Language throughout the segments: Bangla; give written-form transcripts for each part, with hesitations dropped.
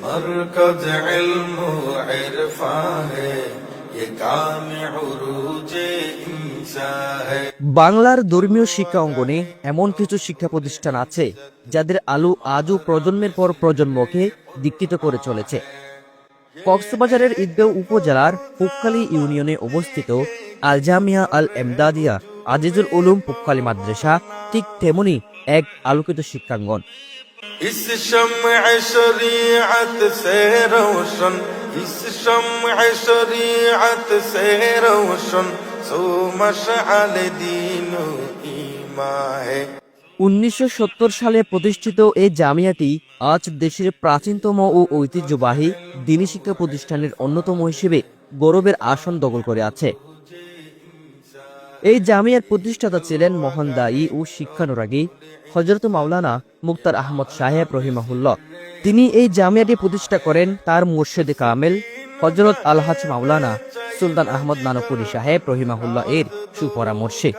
मरकज इल्म इरफा है, ये काम उरूजे इंशा है। বাংলার ধর্মীয় শিক্ষা অঙ্গনে এমন কিছু শিক্ষা প্রতিষ্ঠান আছে যাদের আলো আজও প্রজন্মের পর প্রজন্মকে দীক্ষিত করে চলেছে। কক্সবাজারের ঈদগাঁও উপজেলার পুকখালী ইউনিয়নে অবস্থিত আল জামিয়া আল এমদাদিয়া আজিজুল উলুম পুকখালী মাদ্রাসা ঠিক তেমনি এক আলোকিত শিক্ষাঙ্গন। इस शम्अ शरीअत से रोशन, इस शम्अ शरीअत से रोशन, सो मशअल दीन ईमान है। 1970 সালে প্রতিষ্ঠিত এই জামিয়াটি আজ দেশের প্রাচীনতম ও ঐতিহ্যবাহী দ্বীনি শিক্ষা প্রতিষ্ঠানের অন্যতম হিসেবে গৌরবের আসন দখল করে আছে। এই জামিয়ার প্রতিষ্ঠাতা ছিলেন মহান দায়ী ও শিক্ষানুরাগী হযরত মাওলানা মুক্তার আহমদ সাহেব রহিমাহুল্লাহ। তিনি এই জামিয়াটি প্রতিষ্ঠা করেন তার মুর্শিদে কামেল হযরত আলহাজ মাওলানা সুলতান আহমদ নানপুরি সাহেব রহিমাহুল্লাহ এর সুপরামর্শে।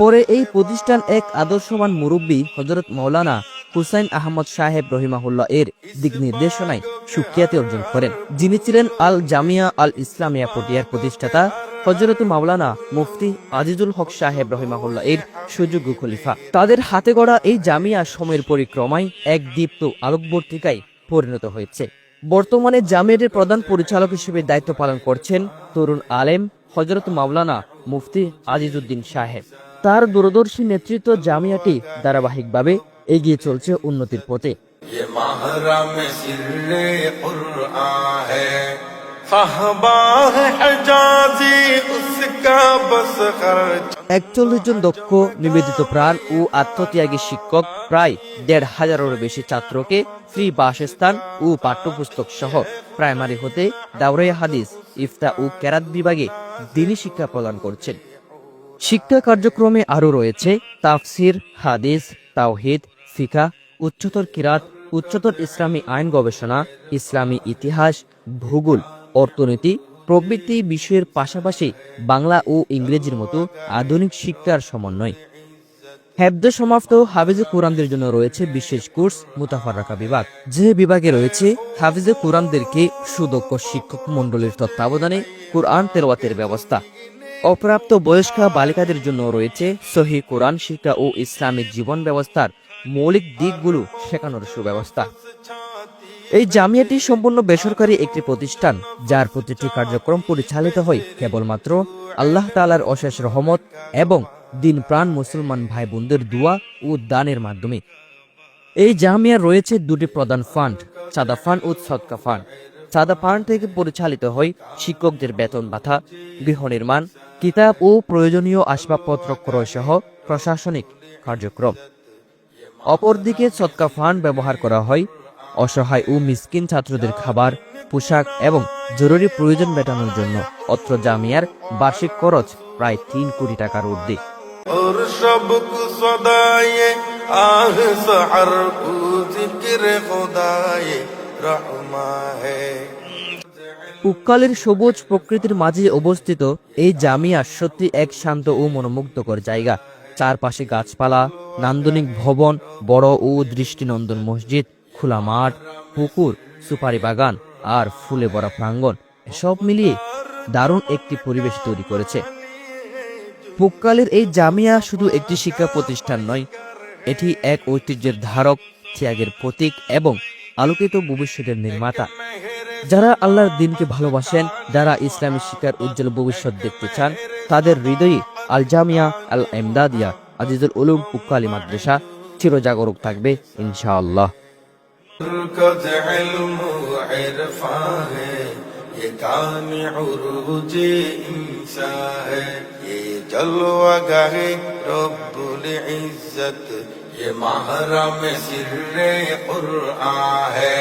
পরে এই প্রতিষ্ঠান এক আদর্শবান মুরব্বী হযরত মাওলানা হুসাইন আহমদ সাহেব রহিমাহুল্লাহ এর দিক নির্দেশনায় সুখ্যাতি অর্জন করেন, যিনি ছিলেন আল জামিয়া আল ইসলামিয়া পটিয়ার প্রতিষ্ঠাতা হযরত মাওলানা মুফতি আজিজুল হক সাহেব রহিমাহুল্লাহ এর সুযোগ্য খলিফা। তাদের হাতে গড়া এই জামিয়া সময়ের পরিক্রমায় এক দীপ্ত আলোকবর্তিকায় পরিণত হয়েছে। বর্তমানে জামিয়াটির প্রধান পরিচালক হিসেবে দায়িত্ব পালন করছেন তরুণ আলেম হযরত মাওলানা মুফতি আজিজউদ্দিন সাহেব। তার দূরদর্শী নেতৃত্ব জামিয়াটি ধারাবাহিকভাবে এগিয়ে চলছে উন্নতির পথে। ये महरम सिर्रे कुरआन है, साहबा है हिजाजी उसका बस खर्च। 41 জন দক্ষ নিবেদিত প্রাণ ও আত্মত্যাগী শিক্ষক, প্রায় 1,500-এরও বেশি ছাত্রকে ফ্রি বাসস্থান ও পাঠ্যপুস্তক সহ প্রাইমারি হতে দাওরায়ে হাদিস, ইফতা ও কেরাত বিভাগে দ্বীনি শিক্ষা প্রদান করছেন। শিক্ষা কার্যক্রমে আরও রয়েছে তাফসির, হাদিস, তাওহীদ, ফিকহ, উচ্চতর কিরাত, উচ্চতর ইসলামী আইন গবেষণা, ইসলামী ইতিহাস, ভূগোল, অর্থনীতি প্রভৃতি বিষয়ের পাশাপাশি বাংলা ও ইংরেজির মতো আধুনিক শিক্ষার সমন্বয়। হেফজ সমাপ্ত হাফিজে কোরআনদের জন্য রয়েছে বিশেষ কোর্স মুতাফাররাকা বিভাগ, যে বিভাগে রয়েছে হাফিজে কোরআনদেরকে সুদক্ষ শিক্ষক মণ্ডলীর তত্ত্বাবধানে কোরআন তেলাওয়াতের ব্যবস্থা। অপ্রাপ্ত বয়স্কা বালিকাদের জন্য রয়েছে সহিহ কোরআন শিক্ষা ও ইসলামিক জীবন ব্যবস্থার মৌলিক দিকগুলো শেখানোর সুব্যবস্থা। এই জামিয়াটি সম্পূর্ণ বেসরকারি একটি প্রতিষ্ঠান, যার প্রতিটি কার্যক্রম পরিচালিত হয় কেবলমাত্র আল্লাহ তাআলার অশেষ রহমত এবং দিন প্রাণ মুসলমান ভাই বোনদের দোয়া ও দানের মাধ্যমে। এই জামিয়ার রয়েছে দুটি প্রধান ফান্ড, সাদা ফান্ড ও সদকা ফান্ড। সাদা ফান্ড থেকে পরিচালিত হয় শিক্ষকদের বেতন ভাতা, গৃহ নির্মাণ, কিতাব ও প্রয়োজনীয় আসবাবপত্র ক্রয় সহ প্রশাসনিক কার্যক্রম। অপরদিকে সদকা ফান্ড ব্যবহার করা হয় অসহায় ও মিসকিন ছাত্রদের খাবার, পোশাক এবং জরুরি প্রয়োজন মেটানোর জন্য। অত্র জামিয়ার বার্ষিক খরচ প্রায় 3 কোটি টাকার ঊর্ধ্বে। পুক্কালের সবুজ প্রকৃতির মাঝে অবস্থিত এই জামিয়া সত্যি এক শান্ত ও মনোমুগ্ধকর জায়গা। চারপাশে গাছপালা, নান্দনিক ভবন, বড় ও দৃষ্টিনন্দন মসজিদ, খোলা মাঠ, পুকুর, সুপারি বাগান আর ফুলে ভরা প্রাঙ্গণ, সব মিলিয়ে দারুণ একটি পরিবেশ তৈরি করেছে। পুক্কালের এই জামিয়া শুধু একটি শিক্ষা প্রতিষ্ঠান নয়, এটি এক ঐতিহ্যের ধারক, ত্যাগের প্রতীক এবং আলোকিত ভবিষ্যতের নির্মাতা। যারা আল্লাহর দ্বীনকে ভালোবাসেন, যারা ইসলামী শিক্ষার উজ্জ্বল ভবিষ্যৎ দেখতে চান, তাদের হৃদয়ে আল জামিয়া আল এমদাদিয়া আজিজুল উলুম পুক্কালী মাদ্রাসা চিরজাগরুক থাকবে ইনশাআল্লাহ। ये काम उरूजे इंशा है, ये जलवा गाहे रब्बुल इज्जत, ये महरम सिर्रे कुरआन है।